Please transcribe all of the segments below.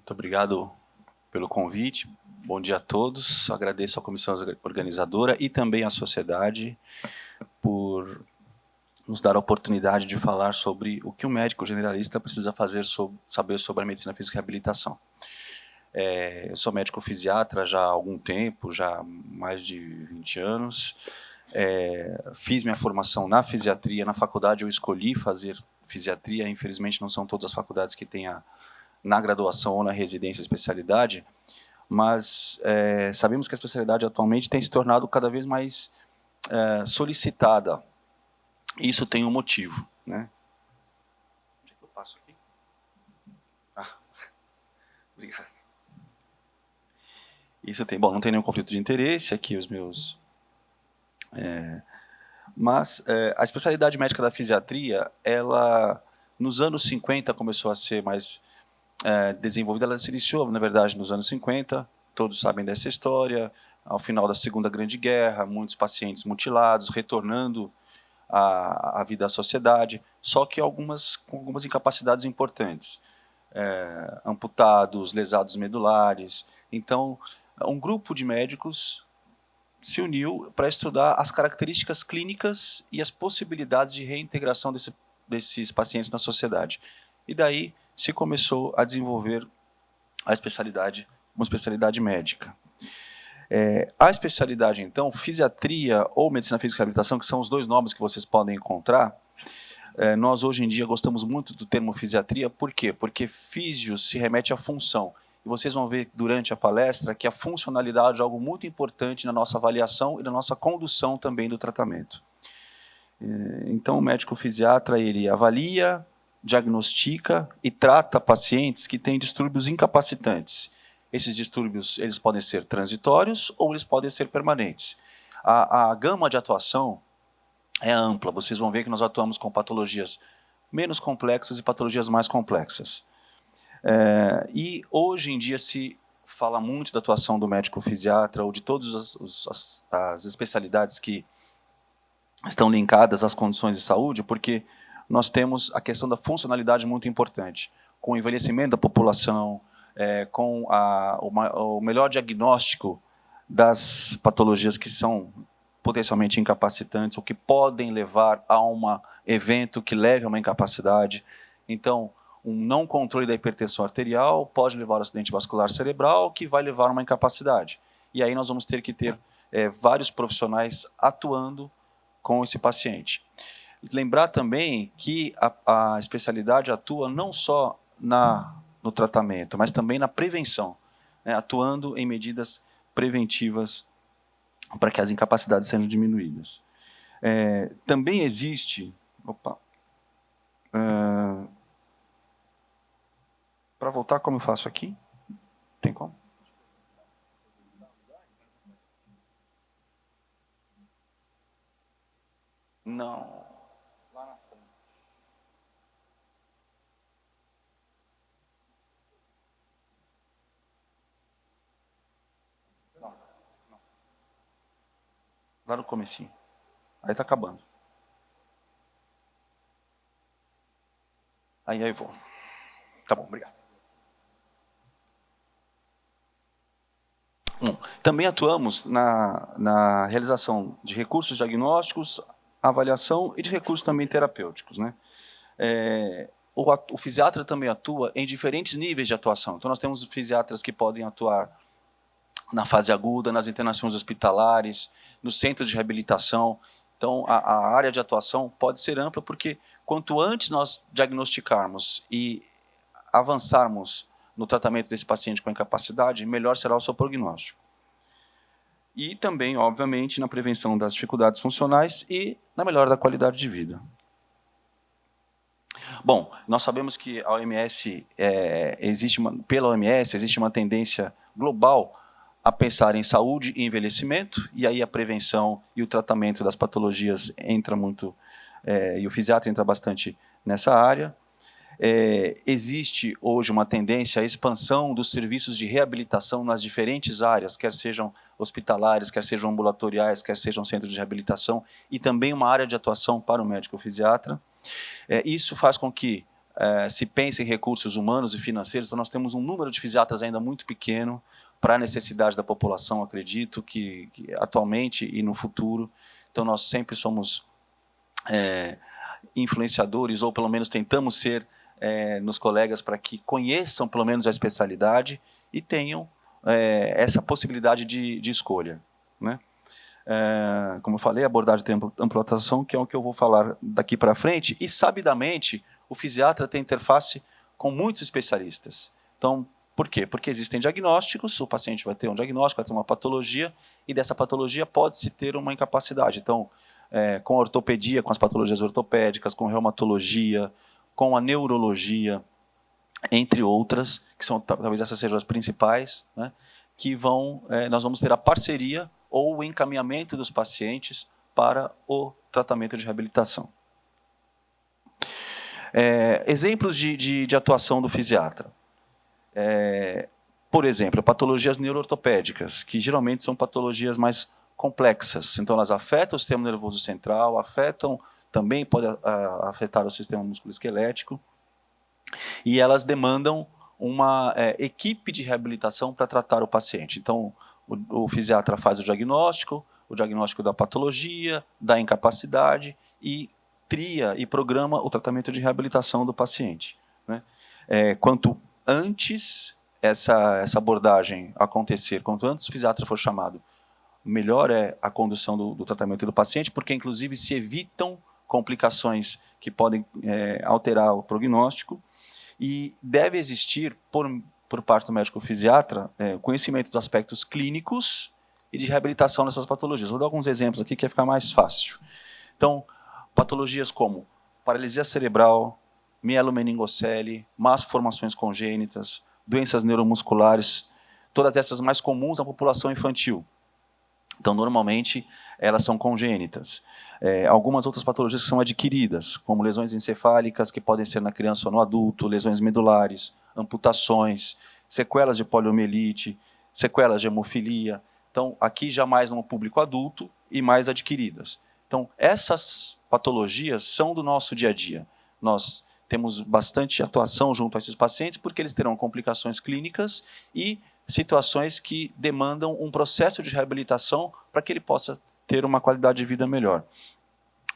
Muito obrigado pelo convite. Bom dia a todos. Agradeço à comissão organizadora e também à sociedade por nos dar a oportunidade de falar sobre o que o médico generalista precisa saber sobre a medicina física e reabilitação. Eu sou médico fisiatra já há algum tempo, já há mais de 20 anos. Fiz minha formação na fisiatria. Na faculdade eu escolhi fazer fisiatria. Infelizmente não são todas as faculdades que têm na graduação ou na residência especialidade, mas sabemos que a especialidade atualmente tem se tornado cada vez mais solicitada. Isso tem um motivo, né? Onde é que eu passo aqui? Obrigado. Isso tem, não tem nenhum conflito de interesse aqui, os meus... Mas a especialidade médica da fisiatria, ela, nos anos 50, começou a ser mais desenvolvida. Ela se iniciou, na verdade, nos anos 50, todos sabem dessa história, ao final da Segunda Grande Guerra, muitos pacientes mutilados, retornando à vida da sociedade, só que com algumas incapacidades importantes, amputados, lesados medulares. Então, um grupo de médicos se uniu para estudar as características clínicas e as possibilidades de reintegração desses pacientes na sociedade. E daí se começou a desenvolver uma especialidade médica. A especialidade, então, fisiatria ou medicina física e reabilitação, que são os dois nomes que vocês podem encontrar, nós hoje em dia gostamos muito do termo fisiatria. Por quê? Porque físio se remete à função. E vocês vão ver durante a palestra que a funcionalidade é algo muito importante na nossa avaliação e na nossa condução também do tratamento. Então, o médico fisiatra, ele avalia, diagnostica e trata pacientes que têm distúrbios incapacitantes. Esses distúrbios, eles podem ser transitórios ou eles podem ser permanentes. A gama de atuação é ampla. Vocês vão ver que nós atuamos com patologias menos complexas e patologias mais complexas. E hoje em dia se fala muito da atuação do médico fisiatra ou de todas as especialidades que estão linkadas às condições de saúde, porque nós temos a questão da funcionalidade muito importante. Com o envelhecimento da população, com o melhor diagnóstico das patologias que são potencialmente incapacitantes, ou que podem levar a um evento que leve a uma incapacidade. Então, um não controle da hipertensão arterial pode levar ao acidente vascular cerebral, que vai levar a uma incapacidade. E aí nós vamos ter que ter vários profissionais atuando com esse paciente. Lembrar também que a especialidade atua não só no tratamento, mas também na prevenção, né, atuando em medidas preventivas para que as incapacidades sejam diminuídas. Também existe... para voltar, como eu faço aqui? Tem como? Não. Lá na frente. Não. Lá no comecinho. Aí está acabando. Aí eu vou. Tá bom, obrigado. Também atuamos na realização de recursos diagnósticos, avaliação e de recursos também terapêuticos, né? O fisiatra também atua em diferentes níveis de atuação. Então, nós temos fisiatras que podem atuar na fase aguda, nas internações hospitalares, no centro de reabilitação. Então, a área de atuação pode ser ampla, porque quanto antes nós diagnosticarmos e avançarmos no tratamento desse paciente com incapacidade, melhor será o seu prognóstico. E também, obviamente, na prevenção das dificuldades funcionais e na melhora da qualidade de vida. Bom, nós sabemos que a OMS, pela OMS, existe uma tendência global a pensar em saúde e envelhecimento, e aí a prevenção e o tratamento das patologias entra muito, e o fisiatra entra bastante nessa área. Existe hoje uma tendência à expansão dos serviços de reabilitação nas diferentes áreas, quer sejam hospitalares, quer sejam ambulatoriais, quer sejam centros de reabilitação, e também uma área de atuação para o médico fisiatra. Isso faz com que se pensa em recursos humanos e financeiros, então nós temos um número de fisiatras ainda muito pequeno para a necessidade da população, acredito, que atualmente e no futuro. Então nós sempre somos influenciadores, ou pelo menos tentamos ser nos colegas para que conheçam pelo menos a especialidade e tenham essa possibilidade de escolha, né? Como eu falei, abordagem de amputação, que é o que eu vou falar daqui para frente, e sabidamente o fisiatra tem interface com muitos especialistas. Então, por quê? Porque existem diagnósticos, o paciente vai ter um diagnóstico, vai ter uma patologia, e dessa patologia pode-se ter uma incapacidade. Então, com a ortopedia, com as patologias ortopédicas, com reumatologia, com a neurologia, entre outras, que são, talvez essas sejam as principais, né, que nós vamos ter a parceria ou o encaminhamento dos pacientes para o tratamento de reabilitação. Exemplos de atuação do fisiatra. Por exemplo, patologias neuroortopédicas, que geralmente são patologias mais complexas. Então, elas afetam o sistema nervoso central, também podem afetar o sistema musculoesquelético, e elas demandam uma equipe de reabilitação para tratar o paciente. Então, o fisiatra faz o diagnóstico da patologia, da incapacidade, e tria e programa o tratamento de reabilitação do paciente, né? Quanto antes essa abordagem acontecer, quanto antes o fisiatra for chamado, melhor é a condução do tratamento do paciente, porque, inclusive, se evitam complicações que podem alterar o prognóstico, e deve existir, por parte do médico fisiatra, conhecimento dos aspectos clínicos e de reabilitação dessas patologias. Vou dar alguns exemplos aqui que vai ficar mais fácil. Então, patologias como paralisia cerebral, mielomeningocele, más formações congênitas, doenças neuromusculares, todas essas mais comuns na população infantil. Então, normalmente, elas são congênitas. Algumas outras patologias que são adquiridas, como lesões encefálicas, que podem ser na criança ou no adulto, lesões medulares, amputações, sequelas de poliomielite, sequelas de hemofilia. Então, aqui já mais no público adulto e mais adquiridas. Então, essas patologias são do nosso dia a dia. Nós temos bastante atuação junto a esses pacientes, porque eles terão complicações clínicas e situações que demandam um processo de reabilitação para que ele possa ter uma qualidade de vida melhor.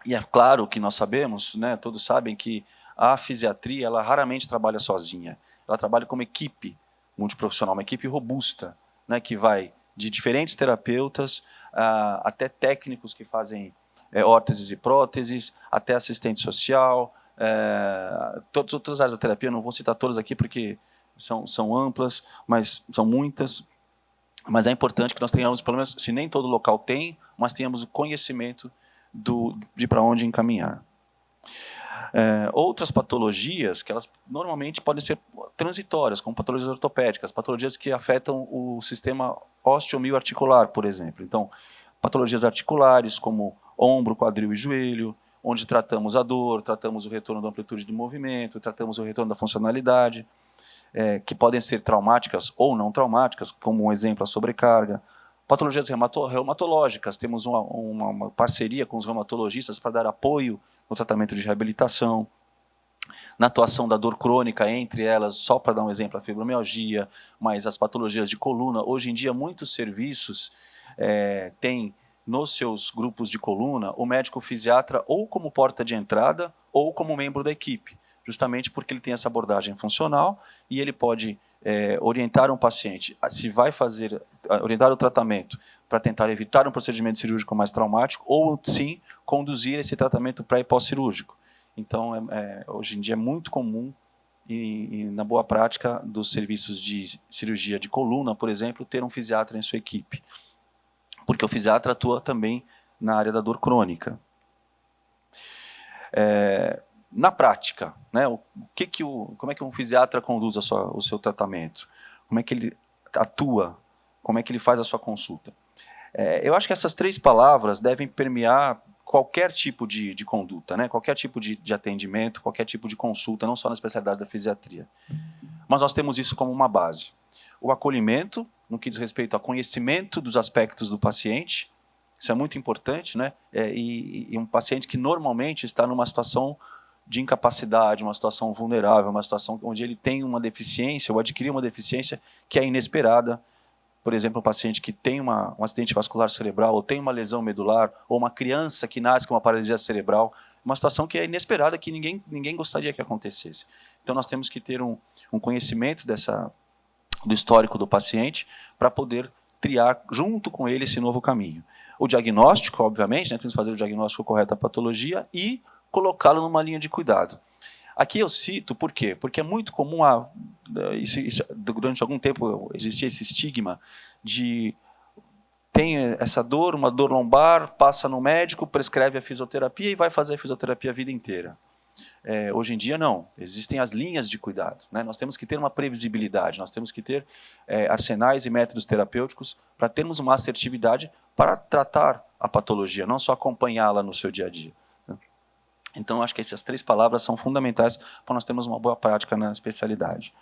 E é claro que nós sabemos, né, todos sabem que a fisiatria, ela raramente trabalha sozinha. Ela trabalha como equipe multiprofissional, uma equipe robusta, né, que vai de diferentes terapeutas, até técnicos que fazem órteses e próteses, até assistente social, todas as áreas da terapia, não vou citar todas aqui porque são amplas, mas são muitas. Mas é importante que nós tenhamos, pelo menos, se nem todo local tem, mas tenhamos o conhecimento de para onde encaminhar. Outras patologias, que elas normalmente podem ser transitórias, como patologias ortopédicas, patologias que afetam o sistema osteomioarticular, por exemplo. Então, patologias articulares, como ombro, quadril e joelho, onde tratamos a dor, tratamos o retorno da amplitude do movimento, tratamos o retorno da funcionalidade, que podem ser traumáticas ou não traumáticas, como um exemplo a sobrecarga. Patologias reumatológicas, temos uma parceria com os reumatologistas para dar apoio no tratamento de reabilitação. Na atuação da dor crônica, entre elas, só para dar um exemplo, a fibromialgia, mas as patologias de coluna. Hoje em dia, muitos serviços têm nos seus grupos de coluna o médico fisiatra ou como porta de entrada ou como membro da equipe, justamente porque ele tem essa abordagem funcional e ele pode orientar um paciente se vai orientar o tratamento para tentar evitar um procedimento cirúrgico mais traumático ou, sim, conduzir esse tratamento pré e pós-cirúrgico. Então, hoje em dia é muito comum, e na boa prática dos serviços de cirurgia de coluna, por exemplo, ter um fisiatra em sua equipe, porque o fisiatra atua também na área da dor crônica. Na prática, né, como é que um fisiatra conduz o seu tratamento? Como é que ele atua? Como é que ele faz a sua consulta? Eu acho que essas 3 palavras devem permear qualquer tipo de conduta, né? Qualquer tipo de atendimento, qualquer tipo de consulta, não só na especialidade da fisiatria. Mas nós temos isso como uma base. O acolhimento, no que diz respeito ao conhecimento dos aspectos do paciente, isso é muito importante, né? E um paciente que normalmente está numa situação de incapacidade, uma situação vulnerável, uma situação onde ele tem uma deficiência ou adquiriu uma deficiência que é inesperada. Por exemplo, um paciente que tem um acidente vascular cerebral, ou tem uma lesão medular, ou uma criança que nasce com uma paralisia cerebral, uma situação que é inesperada, que ninguém gostaria que acontecesse. Então, nós temos que ter um conhecimento do histórico do paciente para poder triar junto com ele esse novo caminho. O diagnóstico, obviamente, né, temos que fazer o diagnóstico correto da patologia e colocá-lo numa linha de cuidado. Aqui eu cito, por quê? Porque é muito comum, durante algum tempo existia esse estigma de tem essa dor, uma dor lombar, passa no médico, prescreve a fisioterapia e vai fazer a fisioterapia a vida inteira. Hoje em dia, não. Existem as linhas de cuidado, né? Nós temos que ter uma previsibilidade, nós temos que ter arsenais e métodos terapêuticos para termos uma assertividade para tratar a patologia, não só acompanhá-la no seu dia a dia. Então, acho que essas 3 palavras são fundamentais para nós termos uma boa prática na especialidade.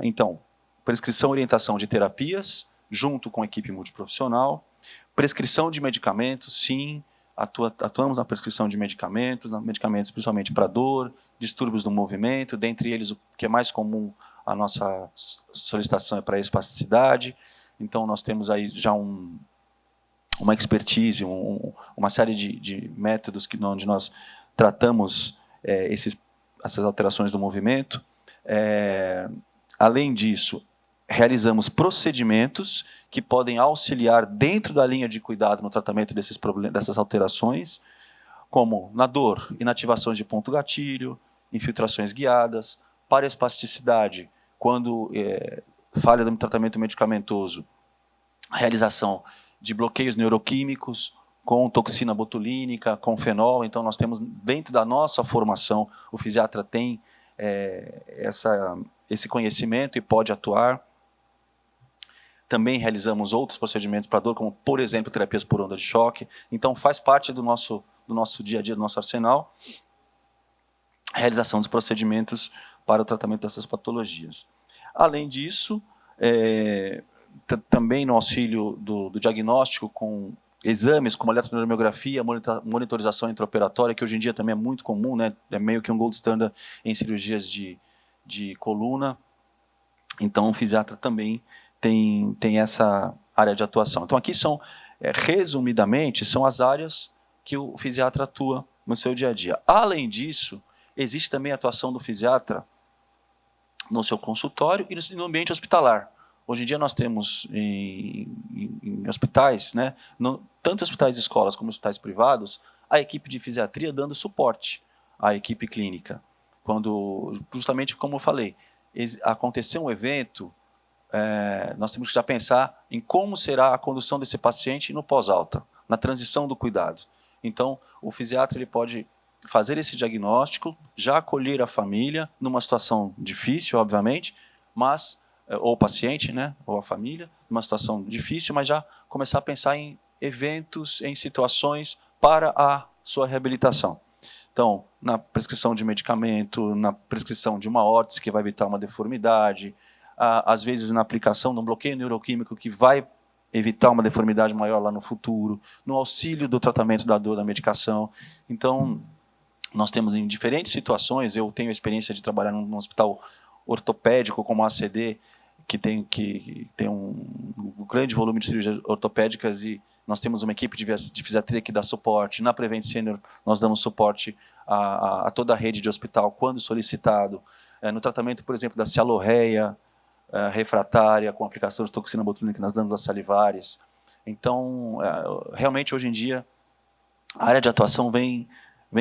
Então, prescrição e orientação de terapias, junto com a equipe multiprofissional. Prescrição de medicamentos, sim, atuamos na prescrição de medicamentos principalmente para dor, distúrbios do movimento, dentre eles o que é mais comum, a nossa solicitação é para espasticidade. Então, nós temos aí já uma expertise, uma série de métodos onde nós tratamos essas alterações do movimento. Além disso, realizamos procedimentos que podem auxiliar dentro da linha de cuidado no tratamento dessas alterações, como na dor, inativações de ponto gatilho, infiltrações guiadas, paraespasticidade, quando falha no tratamento medicamentoso, realização de bloqueios neuroquímicos com toxina botulínica, com fenol. Então, nós temos, dentro da nossa formação, o fisiatra tem esse conhecimento e pode atuar. Também realizamos outros procedimentos para dor, como, por exemplo, terapias por onda de choque. Então, faz parte do nosso dia a dia, do nosso arsenal, a realização dos procedimentos para o tratamento dessas patologias. Além disso, também no auxílio do diagnóstico com exames como eletroneuromiografia, monitorização intraoperatória, que hoje em dia também é muito comum, né? É meio que um gold standard em cirurgias de coluna. Então, o fisiatra também tem essa área de atuação. Então, aqui são, resumidamente, são as áreas que o fisiatra atua no seu dia a dia. Além disso, existe também a atuação do fisiatra no seu consultório e no ambiente hospitalar. Hoje em dia nós temos em hospitais, né, tanto hospitais de escolas como hospitais privados, a equipe de fisiatria dando suporte à equipe clínica. Justamente como eu falei, acontecer um evento, nós temos que já pensar em como será a condução desse paciente no pós-alta, na transição do cuidado. Então, o fisiatra ele pode fazer esse diagnóstico, já acolher a família, numa situação difícil, obviamente, mas ou o paciente, né, ou a família, numa situação difícil, mas já começar a pensar em eventos, em situações para a sua reabilitação. Então, na prescrição de medicamento, na prescrição de uma órtese que vai evitar uma deformidade, às vezes na aplicação de um bloqueio neuroquímico que vai evitar uma deformidade maior lá no futuro, no auxílio do tratamento da dor da medicação. Então, nós temos em diferentes situações, eu tenho a experiência de trabalhar num hospital ortopédico como a ACD, que tem um grande volume de cirurgias ortopédicas, e nós temos uma equipe de fisiatria que dá suporte. Na Prevent Senior, nós damos suporte a toda a rede de hospital, quando solicitado. No tratamento, por exemplo, da cialorreia refratária, com aplicação de toxina botulínica nas glândulas salivares. Então, realmente, hoje em dia, a área de atuação vem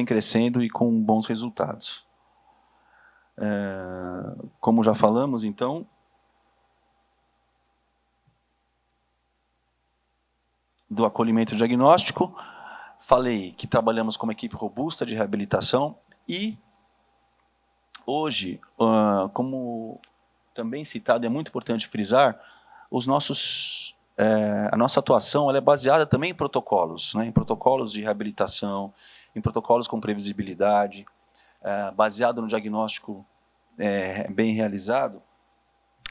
crescendo e com bons resultados. Como já falamos, então, do acolhimento diagnóstico, falei que trabalhamos com uma equipe robusta de reabilitação e hoje, como também citado, é muito importante frisar, a nossa atuação ela é baseada também em protocolos, né, em protocolos de reabilitação, em protocolos com previsibilidade, baseado no diagnóstico bem realizado.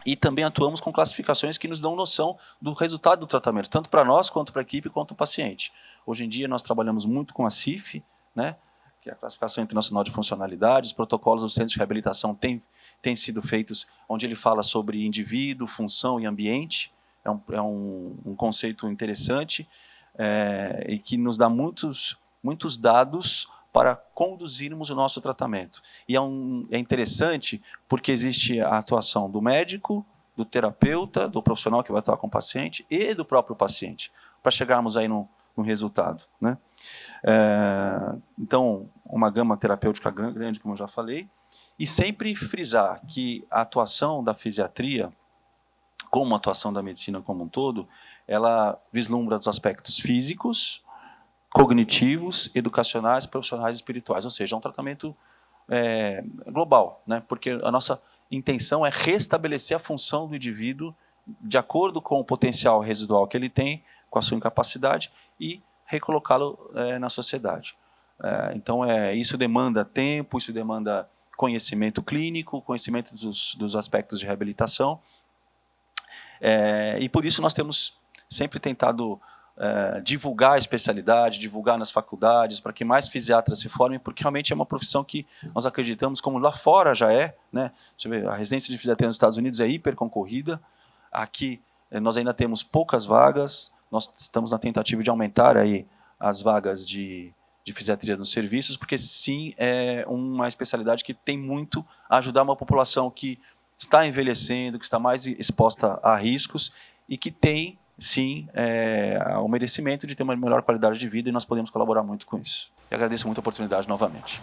E também atuamos com classificações que nos dão noção do resultado do tratamento, tanto para nós, quanto para a equipe, quanto para o paciente. Hoje em dia, nós trabalhamos muito com a CIF, né, que é a classificação internacional de funcionalidade. Os protocolos do centro de reabilitação têm sido feitos, onde ele fala sobre indivíduo, função e ambiente. É um conceito interessante e que nos dá muitos dados para conduzirmos o nosso tratamento. E é interessante porque existe a atuação do médico, do terapeuta, do profissional que vai atuar com o paciente e do próprio paciente, para chegarmos aí no resultado, né? Então, uma gama terapêutica grande, como eu já falei, e sempre frisar que a atuação da fisiatria, como a atuação da medicina como um todo, ela vislumbra os aspectos físicos, cognitivos, educacionais, profissionais e espirituais, ou seja, é um tratamento global, né? Porque a nossa intenção é restabelecer a função do indivíduo de acordo com o potencial residual que ele tem, com a sua incapacidade, e recolocá-lo na sociedade. Então, isso demanda tempo, isso demanda conhecimento clínico, conhecimento dos aspectos de reabilitação, e por isso nós temos sempre tentado divulgar a especialidade, divulgar nas faculdades, para que mais fisiatras se formem, porque realmente é uma profissão que nós acreditamos, como lá fora já é, né? Deixa eu ver, a residência de fisiatria nos Estados Unidos é hiper concorrida, aqui nós ainda temos poucas vagas, nós estamos na tentativa de aumentar aí as vagas de fisiatria nos serviços, porque sim, é uma especialidade que tem muito a ajudar uma população que está envelhecendo, que está mais exposta a riscos e que tem, sim, o merecimento de ter uma melhor qualidade de vida, e nós podemos colaborar muito com isso. E agradeço muito a oportunidade novamente.